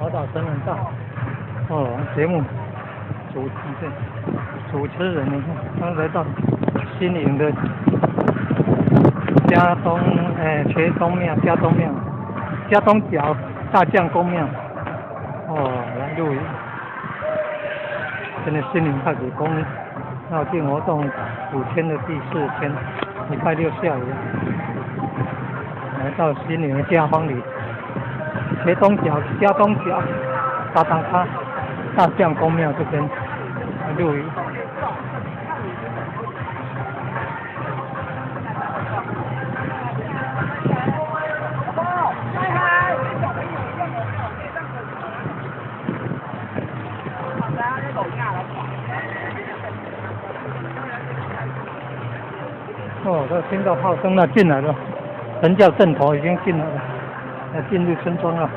宝岛真人大。哦，节目主持人，你看，刚来到新营的茄东庙、茄东角大将公庙。哦，来录影。今天新营太子宫绕境活动5天的第4天，礼拜6下午，来到新营的家坊里，茄东角大当咖大将公庙这边来录影。哦，这听到炮声了，进来了，人教阵头已经进来了，要进入村庄了。